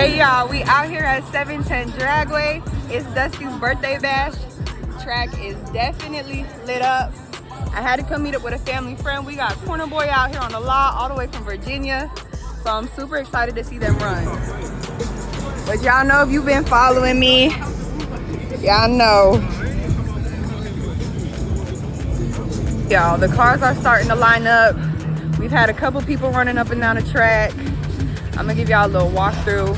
Hey y'all, we out here at 710 Dragway. It's Dusty's birthday bash. Track is definitely lit up. I had to come meet up with a family friend. We got Corner Boy out here on the lot all the way from Virginia. So I'm super excited to see them run. But y'all know, if you've been following me, y'all know. Y'all, the cars are starting to line up. We've had a couple people running up and down the track. I'm gonna give y'all a little walkthrough,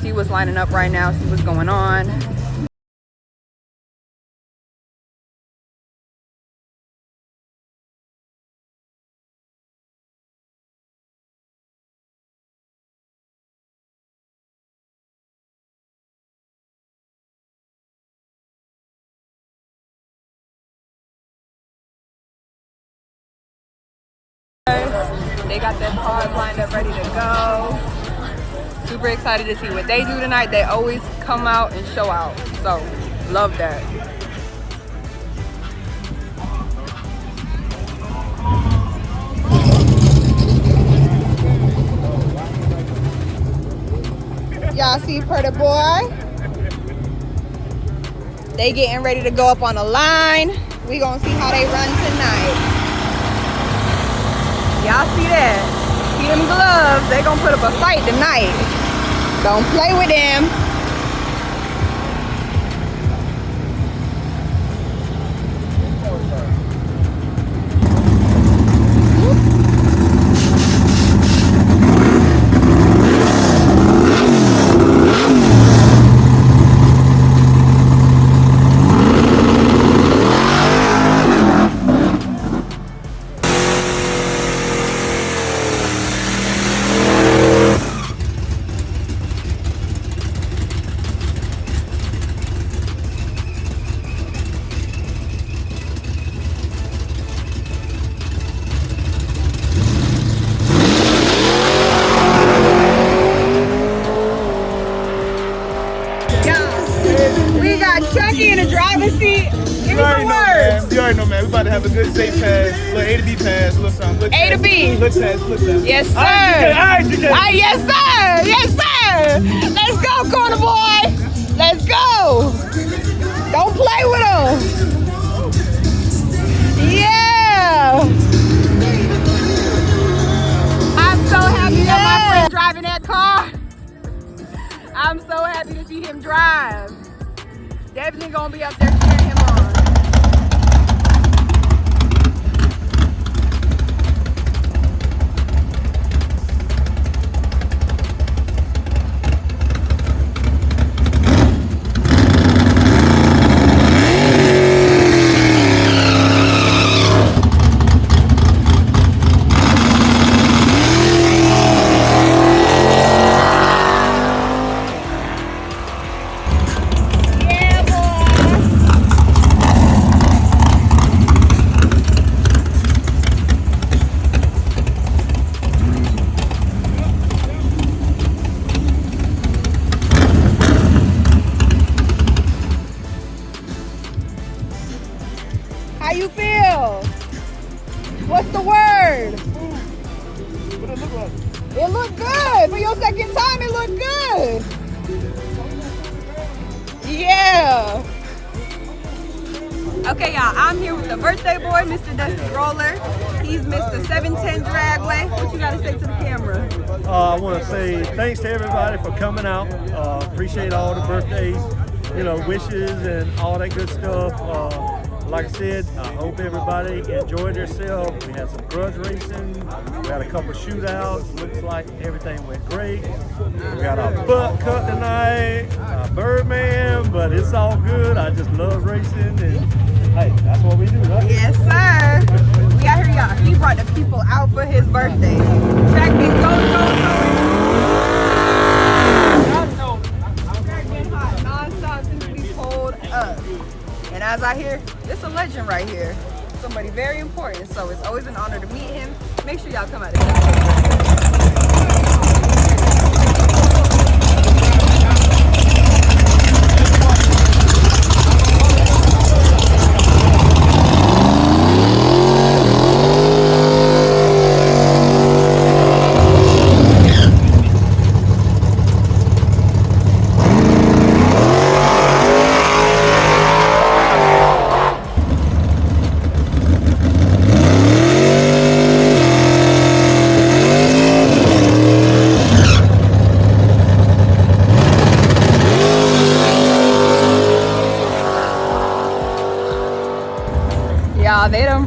see what's lining up right now, see what's going on. They got their cars lined up ready to go. Super excited to see what they do tonight. They always come out and show out, so love that. Y'all see Pretty Boy? They getting ready to go up on the line. We gonna see how they run tonight. Y'all see that? See them gloves? They gonna put up a fight tonight. Don't play with them. Chucky in the driver's seat. Give me some words. You already know, man. We about to have a good safe pass, little A to B pass, little something. A to B. Look test. Yes, sir. All right, yes, sir. Yes, sir. Let's go, Corner Boy. Let's go. Don't play with him. Yeah. I'm so happy that my friend driving that car. I'm so happy to see him drive. Definitely gonna be up there cheering him on. How you feel? What's the word? What it look like? It looked good. For your second time, it looked good. Yeah. Okay, y'all, I'm here with the birthday boy, Mr. Dusty Roller. He's Mr. 710 Dragway. What you gotta say to the camera? I want to say thanks to everybody for coming out. Appreciate all the birthdays, wishes and all that good stuff. Like I said, I hope everybody enjoyed themselves. We had some grudge racing. We had a couple shootouts. Looks like everything went great. We got our butt cut tonight, our Birdman, but it's all good. I just love racing, and hey, that's what we do, right? Yes, sir. We out here, y'all. He brought the people out for his birthday. Track been going. Track been hot non-stop since we pulled up. And as I hear, it's a legend right here. Somebody very important. So it's always an honor to meet him. Make sure y'all come out and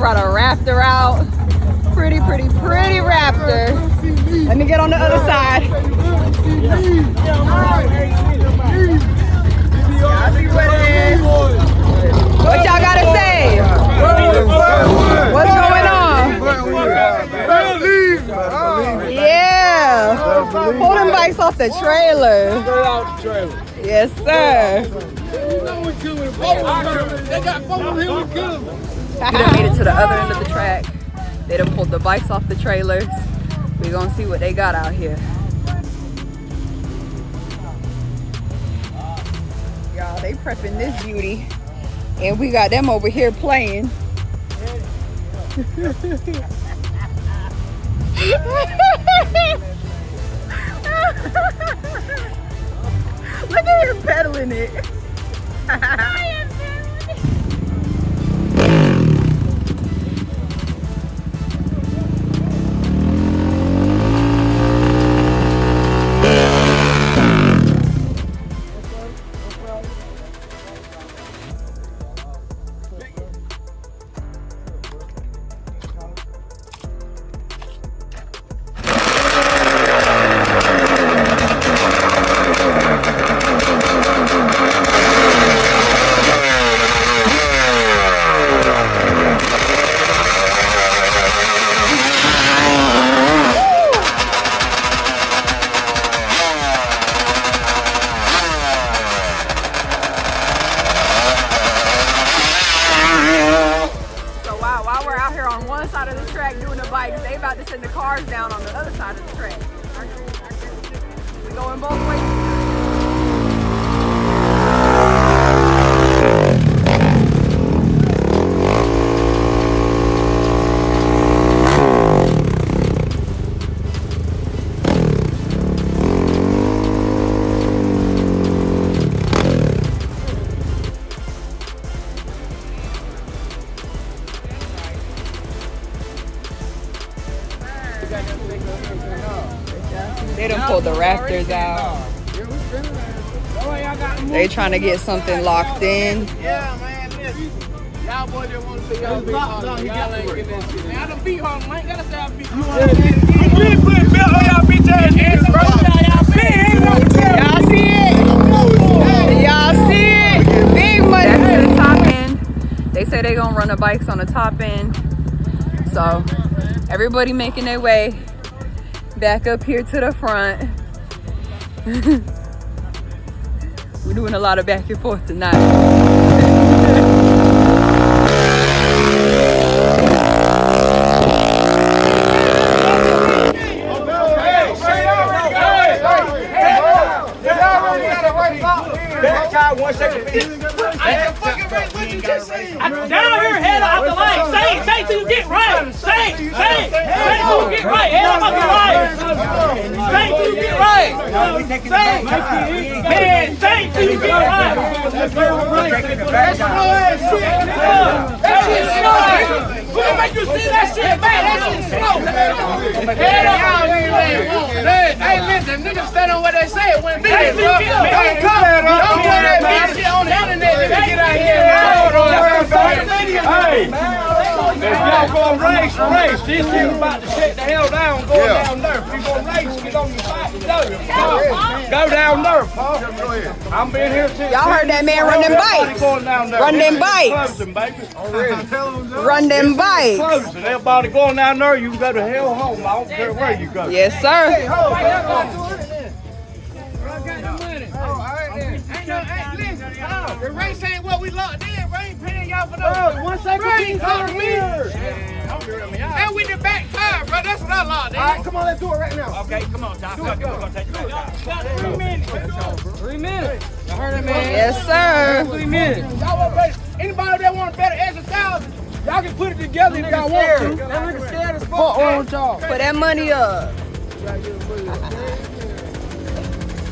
brought a Raptor out. Pretty Raptor. Let me get on the other side. Y'all see what it is? What y'all gotta say? What's going on? Yeah. Pull them bikes off the trailer. Yes, sir. We done made it to the other end of the track. They done pulled the bikes off the trailers. We gonna see what they got out here. Y'all, they prepping this beauty. And we got them over here playing. Look at him pedaling it. They about to send the cars down on the other side of the track. We going both ways. They done pulled the Raptors out. They trying to get something locked in. Yeah, man, listen. Y'all boys just want to see y'all beat hard. Y'all ain't getting that shit. Man, I done beat hard. I ain't gotta say I beat hard. You really put a belt on y'all bitch ass hands, bro. Y'all see it? Y'all see it? Big money. Back to the top end. They say they gonna run the bikes on the top end. So everybody making their way back up here to the front. We're doing a lot of back and forth tonight. Down here, head out the lane. Say till you get right. Say till you get right. Head out the lane. Say till you get right. Say till you get right. That shit's slow. Who can make you see that shit, man? That shit's slow. Head up. Hey, listen, niggas stand on what they say. When niggas don't put that bitch shit on the internet. Get out here. Hey, if y'all gonna race. This thing about to shut the hell down, go down there. If you gonna race, get on your bike and go down there, Paul. I'm being here too. Y'all heard that man run them bikes. Run them bikes. Run them bikes. And everybody going down there, you can go to hell home. I don't care where you go. Yes, sir. The race ain't what we locked in. We ain't paying y'all for those. Once they can come here. And we the back tire, bro. That's what I locked in. All right, come on, let's do it right now. Okay, come on, John. We're gonna take 3 minutes. 3 minutes. I heard that, man. Yes, sir. 3 minutes. Y'all want better? Anybody that want better exercise, y'all can put it together if y'all want to. That nigga scared as fuck. Put that money up.